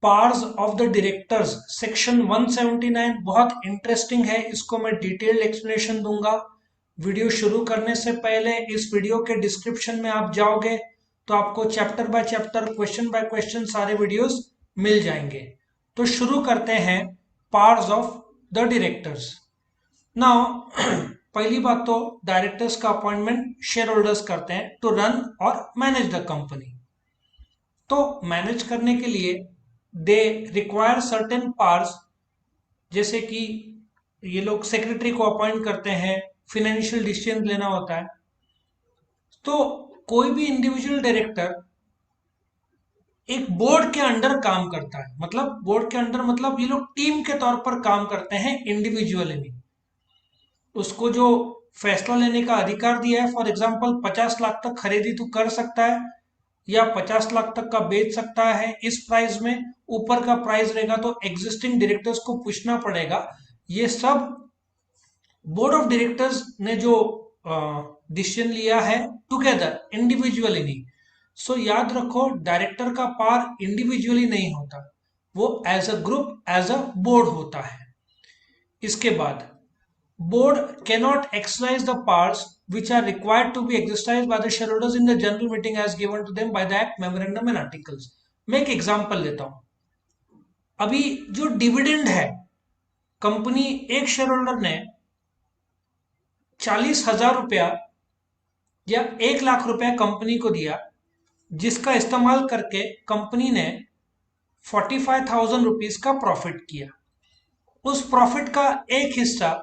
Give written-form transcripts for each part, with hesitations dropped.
Powers of the directors section 179 बहुत interesting है, इसको मैं डिटेल्ड एक्सप्लेनेशन दूंगा। वीडियो शुरू करने से पहले इस वीडियो के डिस्क्रिप्शन में आप जाओगे तो आपको chapter by chapter, question by question सारे वीडियोस मिल जाएंगे। तो शुरू करते हैं powers of the directors. Now पहली बात तो डायरेक्टर्स का अपॉइंटमेंट शेयर होल्डर्स करते हैं टू रन और मैनेज द कंपनी। तो मैनेज करने के लिए दे रिक्वायर सर्टेन पावर्स, जैसे कि ये लोग सेक्रेटरी को अपॉइंट करते हैं, फाइनेंशियल डिसीजन लेना होता है। तो कोई भी इंडिविजुअल डायरेक्टर एक बोर्ड के अंडर काम करता है, मतलब बोर्ड के अंडर मतलब ये लोग टीम के तौर पर काम करते हैं, इंडिविजुअली नहीं। उसको जो फैसला लेने का अधिकार दिया है, फॉर एग्जाम्पल 50 लाख तक खरीदी तू कर सकता है या 50 लाख तक का बेच सकता है इस प्राइस में, ऊपर का प्राइस रहेगा तो एग्जिस्टिंग डायरेक्टर्स को पूछना पड़ेगा। ये सब बोर्ड ऑफ डायरेक्टर्स ने जो डिसीजन लिया है टुगेदर, इंडिविजुअली नहीं। सो याद रखो, डायरेक्टर का पावर इंडिविजुअली नहीं होता, वो as a group, as a board होता है। इसके बाद board cannot exercise the powers which are required to be exercised by the shareholders in the general meeting as given to them by the act, memorandum and articles। मैं एक example लेता हूं। अभी जो डिविडेंड है, कंपनी एक share holder ने 40,000 रुपया या 1 लाख रुपया कंपनी को दिया, जिसका इस्तेमाल करके कंपनी ने 45,000 रुपीज का प्रॉफिट किया। उस प्रॉफिट का एक हिस्सा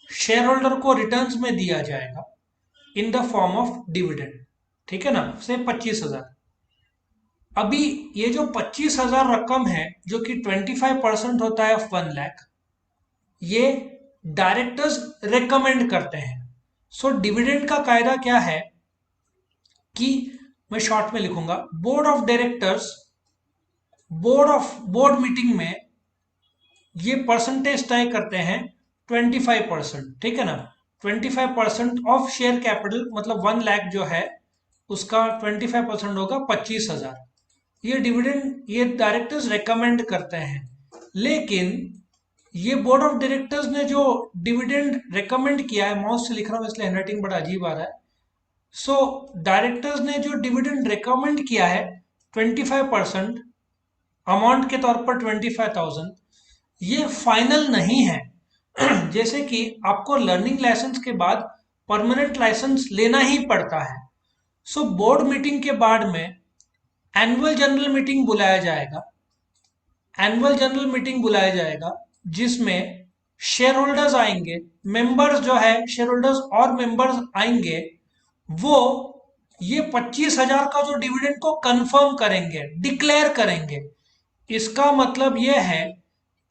शेयर होल्डर को रिटर्न्स में दिया जाएगा in the form of dividend, ठीक है ना, से 25,000। अभी ये जो 25,000 रकम है, जो कि 25% होता है ऑफ 1 लाख, ये डायरेक्टर्स रेकमेंड करते हैं। सो डिविडेंड का कायदा क्या है कि मैं शॉर्ट में लिखूंगा, board of directors board meeting में ये परसेंटेज तय करते हैं 25%, ठीक है ना। 25% ऑफ शेयर कैपिटल, मतलब 1 लाख जो है उसका 25% होगा 25,000। ये डिविडेंड ये डायरेक्टर्स रेकमेंड करते हैं, लेकिन ये बोर्ड ऑफ डायरेक्टर्स ने जो डिविडेंड रेकमेंड किया है, माउस से लिख रहा हूं इसलिए हैंडराइटिंग बड़ा अजीब आ रहा है। सो डायरेक्टर्स ने जो डिविडेंड रेकमेंड किया है 25% अमाउंट के तौर पर 25,000, ये फाइनल नहीं है। जैसे कि आपको लर्निंग लाइसेंस के बाद परमानेंट लाइसेंस लेना ही पड़ता है। सो बोर्ड मीटिंग के बाद में एनुअल जनरल मीटिंग बुलाया जाएगा। एनुअल जनरल मीटिंग बुलाया जाएगा जिसमें शेयर होल्डर्स आएंगे, मेंबर्स जो है शेयर होल्डर्स और मेंबर्स आएंगे, वो ये 25,000 का जो डिविडेंड को कंफर्म करेंगे, डिक्लेयर करेंगे। इसका मतलब यह है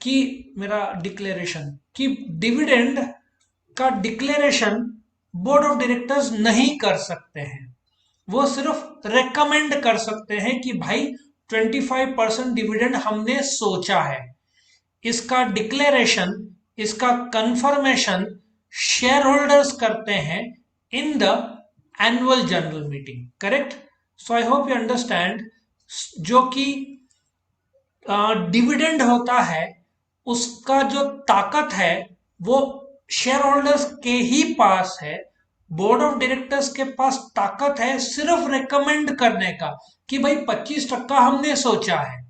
कि मेरा डिक्लेरेशन कि डिविडेंड का डिक्लेरेशन बोर्ड ऑफ डायरेक्टर्स नहीं कर सकते हैं, वो सिर्फ रेकमेंड कर सकते हैं कि भाई 25% डिविडेंड हमने सोचा है। इसका डिक्लेरेशन, इसका कंफर्मेशन शेयर होल्डर्स करते हैं in the annual general meeting, correct. So I hope you understand. जो कि डिविडेंड होता है, उसका जो ताकत है वो शेयर होल्डर्स के ही पास है। बोर्ड ऑफ डायरेक्टर्स के पास ताकत है सिर्फ रेकमेंड करने का कि भाई 25% हमने सोचा है।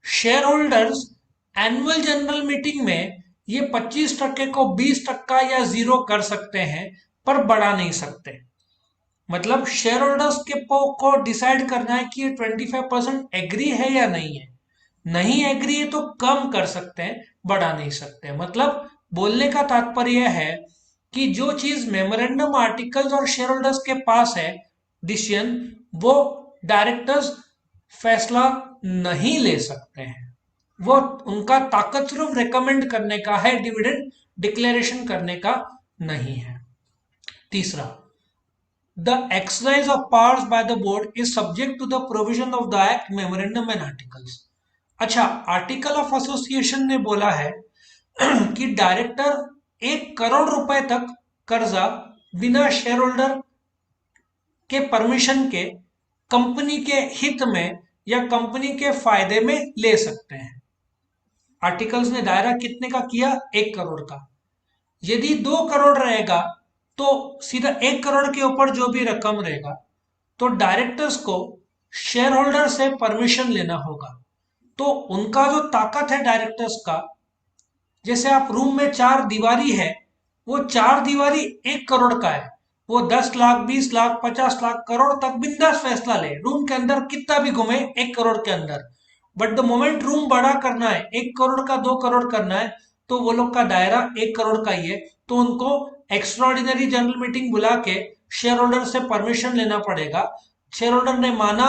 Share holders annual general meeting में ये 25% को 20% या 0 कर सकते हैं, पर बढ़ा नहीं सकते। मतलब शेयर होल्डर्स के को डिसाइड करना है कि ये 25% एग्री है या नहीं है। नहीं एग्री है तो कम कर सकते हैं, बढ़ा नहीं सकते। मतलब बोलने का तात्पर्य है कि जो चीज मेमोरेंडम, आर्टिकल्स और शेयर होल्डर्स के पास है डिसीजन, वो डायरेक्टर्स फैसला नहीं ले सकते हैं। वो उनका ताकत सिर्फ रेकमेंड करने का है, डिविडेंड डिक्लेरेशन करने का नहीं है। तीसरा, the exercise of powers by the board is subject to the provision of the act, memorandum and articles. अच्छा, आर्टिकल ऑफ एसोसिएशन ने बोला है कि डायरेक्टर 1 करोड़ रुपए तक कर्जा बिना शेयर होल्डर के परमिशन के कंपनी के हित में या कंपनी के फायदे में ले सकते हैं। आर्टिकल्स ने दायरा कितने का किया? 1 करोड़ का। यदि 2 करोड़ रहेगा तो सीधा 1 करोड़ के ऊपर जो भी रकम रहेगा तो डायरेक्टर्स को शेयर होल्डर से परमिशन लेना होगा। तो उनका जो ताकत है डायरेक्टर्स का, जैसे आप रूम में 4 दीवारी है, वो 4 दीवारी 1 करोड़ का है, वो 10 लाख 20 लाख 50 लाख करोड़ तक बिंदास फैसला ले, रूम के अंदर कितना भी घूमे 1 करोड़ के अंदर। बट द मोमेंट रूम बड़ा करना है, 1 करोड़ का 2 करोड़ करना है, तो वो लोग का दायरा 1 करोड़ का ही है, तो उनको एक्स्ट्राऑर्डिनरी जनरल मीटिंग बुला के शेयर होल्डर से परमिशन लेना पड़ेगा। शेयर होल्डर ने माना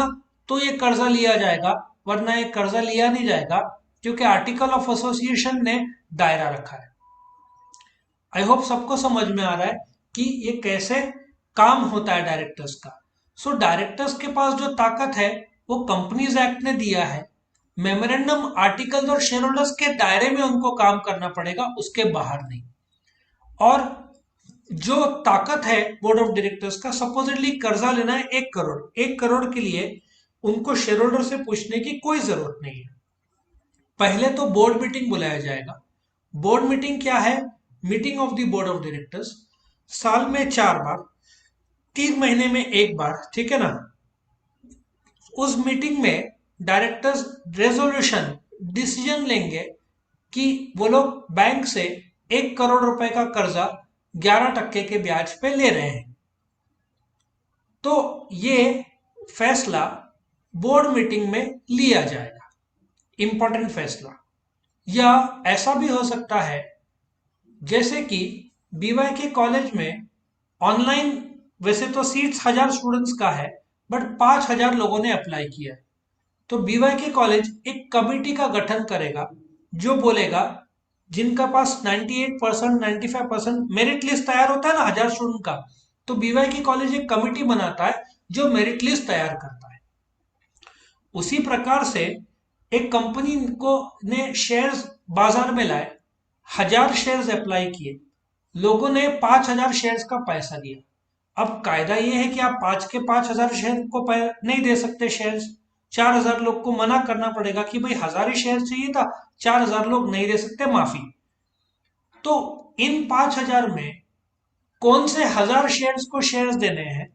तो ये कर्जा लिया जाएगा, वरना ये कर्जा लिया नहीं जाएगा, क्योंकि आर्टिकल ऑफ एसोसिएशन ने दायरा रखा है। आई होप सबको समझ में आ रहा है कि ये कैसे काम होता है डायरेक्टर्स का। सो डायरेक्टर्स के पास जो ताकत है वो कंपनीज एक्ट ने दिया है। मेमोरेंडम आर्टिकल और शेयर होल्डर्स के दायरे में उनको काम करना पड़ेगा, उसके बाहर नहीं। और जो ताकत है बोर्ड ऑफ डायरेक्टर्स का, सपोजिटली कर्जा लेना है 1 करोड़, 1 करोड़ के लिए उनको शेयर होल्डर से पूछने की कोई जरूरत नहीं है। पहले तो बोर्ड मीटिंग बुलाया जाएगा। बोर्ड मीटिंग क्या है? Meeting of the board of directors, साल में 4 बार, 3 महीने में 1 बार, ठीक है ना। उस मीटिंग में डायरेक्टर्स रेजोल्यूशन, डिसीजन लेंगे कि वो लोग बैंक से 1 करोड़ रुपए का कर्जा 11% के ब्याज पे ले रहे हैं। तो ये फैसला बोर्ड मीटिंग में लिया जाएगा, इंपॉर्टेंट फैसला। या ऐसा भी हो सकता है जैसे कि बीवाईके कॉलेज में ऑनलाइन, वैसे तो सीट्स 1000 स्टूडेंट्स का है, बट 5000 लोगों ने अप्लाई किया है। तो बीवाईके कॉलेज एक कमिटी का गठन करेगा जो बोलेगा, जिनका पास 98% 95% मेरिट लिस्ट तैयार होता है ना 1000 स्टूडेंट का, तो बीवाईके कॉलेज एक कमिटी बनाता है जो मेरिट लिस्ट तैयार करता है। उसी प्रकार से एक कंपनी को ने शेयर्स बाजार में लाए, 1000 शेयर्स अप्लाई किए, लोगों ने 5000 शेयर्स का पैसा दिया। अब कायदा यह है कि आप 5 के 5000 शेयर को नहीं दे सकते शेयर्स, 4000 लोग को मना करना पड़ेगा कि भाई 1000 ही शेयर चाहिए था, 4000 लोग नहीं दे सकते, माफी। तो इन 5000 में कौन से 1000 शेयर्स को शेयर्स देने हैं,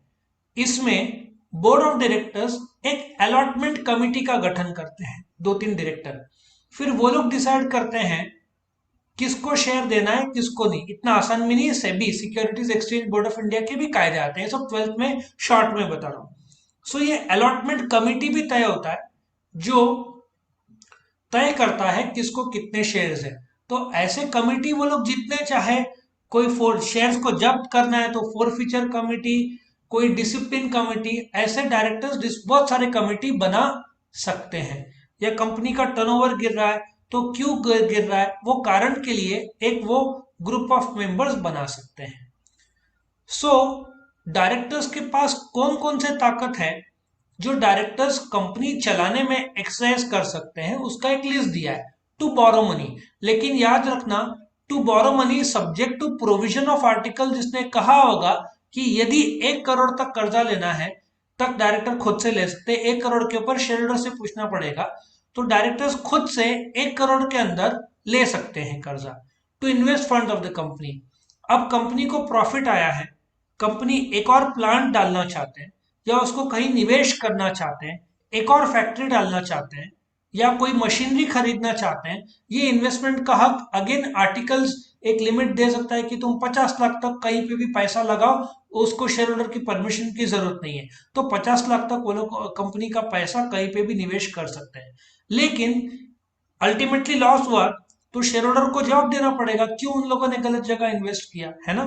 इसमें बोर्ड ऑफ डायरेक्टर्स एक अलॉटमेंट कमिटी का गठन करते हैं, 2-3 डायरेक्टर। फिर वो लोग डिसाइड करते हैं किसको शेयर देना है किसको नहीं। इतना आसान भी नहीं है, SEBI securities exchange board of India के भी कायदे आते हैं, सब 12th में शॉर्ट में बता रहा हूं। सो ये अलॉटमेंट कमिटी भी तय होता है जो तय करता है किसको कितने शेयर्स है। तो ऐसे कमिटी वो लोग जितने चाहे, कोई शेयर्स को जब्त करना है तो फोरफीचर कमिटी, कोई डिसिप्लिन कमिटी, ऐसे डायरेक्टर्स बहुत सारे कमिटी बना सकते हैं। या कंपनी का टर्नओवर गिर रहा है तो क्यों गिर रहा है, वो कारण के लिए एक वो ग्रुप ऑफ मेंबर्स बना सकते हैं। सो डायरेक्टर्स के पास कौन कौन से ताकत है जो डायरेक्टर्स कंपनी चलाने में एक्सरसाइज कर सकते हैं, उसका एक लिस्ट दिया है। टू बोरो मनी, लेकिन याद रखना to borrow money subject to provision of article, जिसने कहा होगा कि यदि 1 करोड़ तक कर्जा लेना है तक डायरेक्टर खुद से ले सकते हैं, 1 करोड़ के ऊपर शेयर होल्डर से पूछना पड़ेगा। तो डायरेक्टर्स खुद से 1 करोड़ के अंदर ले सकते हैं कर्जा to invest fund of the company. अब कंपनी को प्रॉफिट आया है, कंपनी एक और प्लांट डालना चाहते हैं, या उसको कहीं निवेश करना चाहते हैं, एक और फैक्ट्री डालना चाहते हैं, या कोई मशीनरी खरीदना चाहते हैं, ये इन्वेस्टमेंट का हक अगेन आर्टिकल्स एक लिमिट दे सकता है कि तुम 50 लाख तक कहीं पे भी पैसा लगाओ, उसको शेयर होल्डर की परमिशन की जरूरत नहीं है। तो 50 लाख तक वो लोग कंपनी का पैसा कहीं पे भी निवेश कर सकते हैं। लेकिन अल्टीमेटली लॉस हुआ तो शेयर होल्डर को जवाब देना पड़ेगा क्यों उन लोगों ने गलत जगह इन्वेस्ट किया, है ना।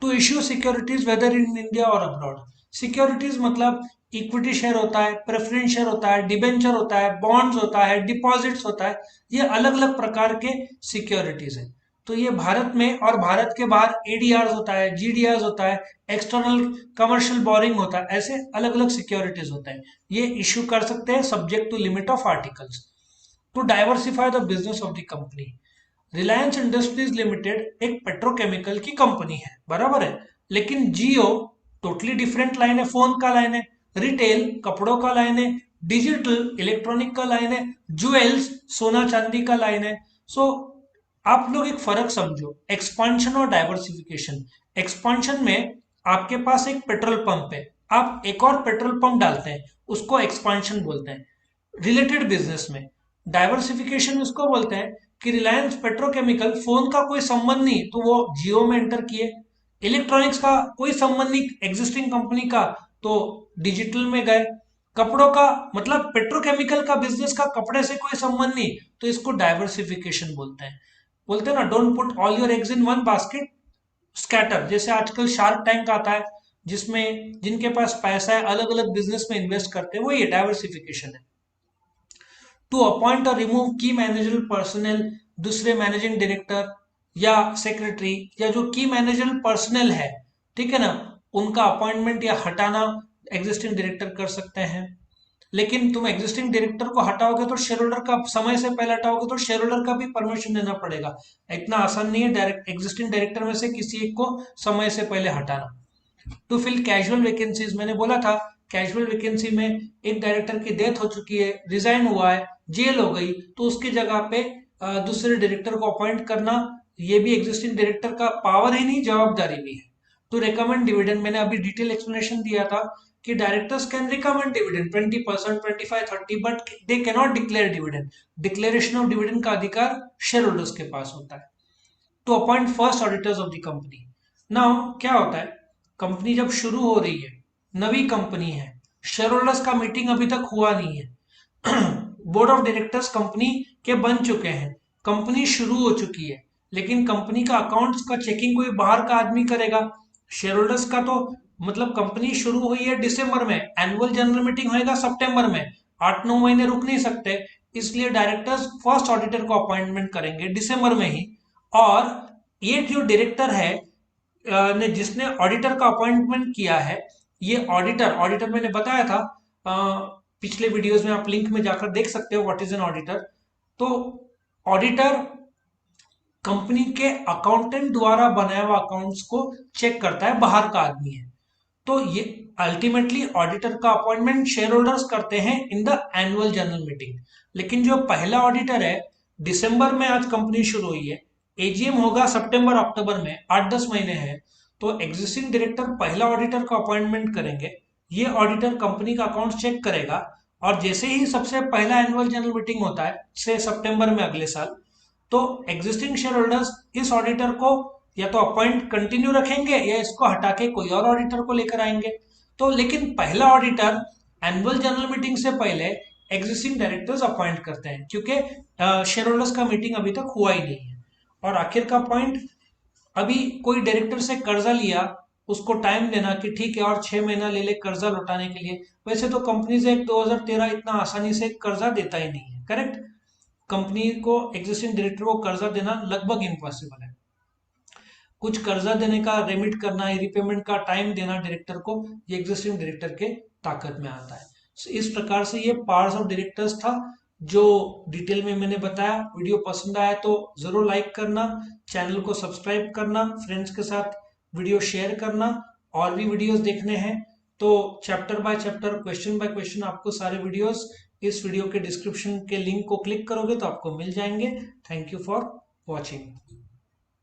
To issue securities whether in India और अब्रॉड, सिक्योरिटीज मतलब इक्विटी शेयर होता है, प्रेफरेंस शेयर होता है, डिबेंचर होता है, बॉन्ड्स होता है, डिपॉजिट्स होता है, ये अलग अलग प्रकार के सिक्योरिटीज है। तो ये भारत में और भारत के बाहर एडीआर होता है, जीडीआर होता है, एक्सटर्नल कमर्शियल बोरिंग होता है, ऐसे अलग अलग सिक्योरिटीज होते हैं, ये इश्यू कर सकते हैं subject to limit of articles. To diversify the business of the company, Reliance Industries Limited एक पेट्रोकेमिकल की कंपनी है, बराबर है, लेकिन जियो टोटली डिफरेंट लाइन है, फोन का लाइन है, रिटेल कपड़ों का लाइन है, डिजिटल इलेक्ट्रॉनिक का लाइन है, ज्वेल्स सोना चांदी का लाइन है। सो आप लोग एक फर्क समझो, एक्सपांशन और डाइवर्सिफिकेशन। एक्सपांशन में आपके पास एक पेट्रोल पंप है, आप एक और पेट्रोल पंप डालते हैं, उसको एक्सपांशन बोलते हैं रिलेटेड बिजनेस में। डाइवर्सिफिकेशन उसको बोलते हैं कि रिलायंस पेट्रोकेमिकल फोन का कोई संबंध नहीं तो वो जियो में एंटर किए, इलेक्ट्रॉनिक्स का कोई संबंध नहीं एग्जिस्टिंग कंपनी का तो डिजिटल में गए, कपड़ों का मतलब पेट्रोकेमिकल का बिजनेस का कपड़े से कोई संबंध नहीं तो इसको डाइवर्सिफिकेशन बोलते हैं ना, don't put all your eggs in one basket, scatter. जैसे आजकल शार्क टैंक आता है जिसमें जिनके पास पैसा है अलग अलग बिजनेस में इन्वेस्ट करते हैं, वो ये डाइवर्सिफिकेशन है। टू अपॉइंट और रिमूव की मैनेजरल पर्सनल, दूसरे मैनेजिंग डायरेक्टर या सेक्रेटरी या जो की मैनेजरल पर्सनल है, ठीक है ना, उनका अपॉइंटमेंट या हटाना एग्जिस्टिंग डायरेक्टर कर सकते हैं। लेकिन तुम एग्जिस्टिंग डायरेक्टर को हटाओगे तो शेयर होल्डर का, समय से पहले हटाओगे तो शेयर होल्डर का भी परमिशन देना पड़ेगा। इतना आसान नहीं है डायरेक्ट एग्जिस्टिंग डायरेक्टर में से किसी एक को समय से पहले हटाना। टू फिल कैजुअल वैकेंसीज, मैंने बोला था कैजुअल वैकेंसी में एक डायरेक्टर की डेथ हो चुकी है, रिजाइन हुआ है, जेल हो गई, तो उसकी जगह पे दूसरे डायरेक्टर को अपॉइंट करना, ये भी एग्जिस्टिंग डायरेक्टर का पावर ही नहीं जवाबदारी भी है। टू रिकमेंड डिविडेंड, मैंने अभी डिटेल एक्सप्लेनेशन दिया था कि directors can recommend dividend 20%, 25, 30, but they can not declare dividend. Declaration of dividend का अधिकार शेयर होल्डर्स के पास होता है। To appoint first auditors of the company. Now क्या होता है, कंपनी जब शुरू हो रही है, नवी कंपनी है, शेयर होल्डर्स का मीटिंग अभी तक हुआ नहीं है बोर्ड ऑफ डायरेक्टर्स कंपनी के बन चुके हैं, कंपनी शुरू हो चुकी है, लेकिन कंपनी का अकाउंट्स का चेकिंग कोई बाहर का आदमी करेगा। शेयर होल्डर्स का तो मतलब कंपनी शुरू हुई है दिसंबर में, एनुअल जनरल मीटिंग होएगा सितंबर में, 8-9 महीने रुक नहीं सकते, इसलिए डायरेक्टर्स फर्स्ट ऑडिटर को अपॉइंटमेंट करेंगे दिसंबर में ही। और ये जो डायरेक्टर है ने जिसने ऑडिटर का अपॉइंटमेंट किया है, ये ऑडिटर ऑडिटर मैंने बताया था पिछले वीडियोस में, आप लिंक में जाकर देख सकते हो व्हाट इज एन ऑडिटर। तो ऑडिटर कंपनी के अकाउंटेंट द्वारा बनाया हुआ अकाउंट्स को चेक करता है, बाहर का आदमी है। तो ये अल्टीमेटली ऑडिटर का अपॉइंटमेंट शेयर होल्डर्स करते हैं in the annual general meeting. लेकिन जो पहला ऑडिटर है, दिसंबर में आज कंपनी शुरू हुई है, एजीएम होगा सितंबर अक्टूबर में, 8-10 महीने हैं, तो एग्जिस्टिंग डायरेक्टर पहला ऑडिटर का अपॉइंटमेंट करेंगे। ये ऑडिटर कंपनी का अकाउंट चेक करेगा और जैसे ही सबसे पहला एनुअल जनरल मीटिंग होता है से सितंबर में अगले साल, तो एग्जिस्टिंग शेयर होल्डर्स इस ऑडिटर को या तो अपॉइंट कंटिन्यू रखेंगे या इसको हटा के कोई और ऑडिटर को लेकर आएंगे। तो लेकिन पहला ऑडिटर एनुअल जनरल मीटिंग से पहले एग्जिस्टिंग डायरेक्टर्स अपॉइंट करते हैं, क्योंकि शेयर होल्डर्स का मीटिंग अभी तक हुआ ही नहीं है। और आखिर का पॉइंट, अभी कोई डायरेक्टर से कर्जा लिया, उसको टाइम देना कि ठीक है और 6 महीना ले ले कर्जा लौटाने के लिए। वैसे तो कंपनी से 2013 इतना आसानी से कर्जा देता ही नहीं है, करेक्ट। कंपनी को एग्जिस्टिंग डायरेक्टर को कर्जा देना लगभग इम्पॉसिबल है। कुछ कर्जा देने का, रेमिट करना, रिपेमेंट का टाइम देना डायरेक्टर को, ये एग्जिस्टिंग डायरेक्टर के ताकत में आता है। इस प्रकार से ये पावर्स ऑफ डायरेक्टर्स था जो डिटेल में मैंने बताया। वीडियो पसंद आया तो जरूर लाइक करना, चैनल को सब्सक्राइब करना, फ्रेंड्स के साथ वीडियो शेयर करना। और भी वीडियोस देखने हैं तो chapter by chapter, question by question आपको सारे वीडियोस इस वीडियो के डिस्क्रिप्शन के लिंक को क्लिक करोगे तो आपको मिल जाएंगे। Thank you for watching.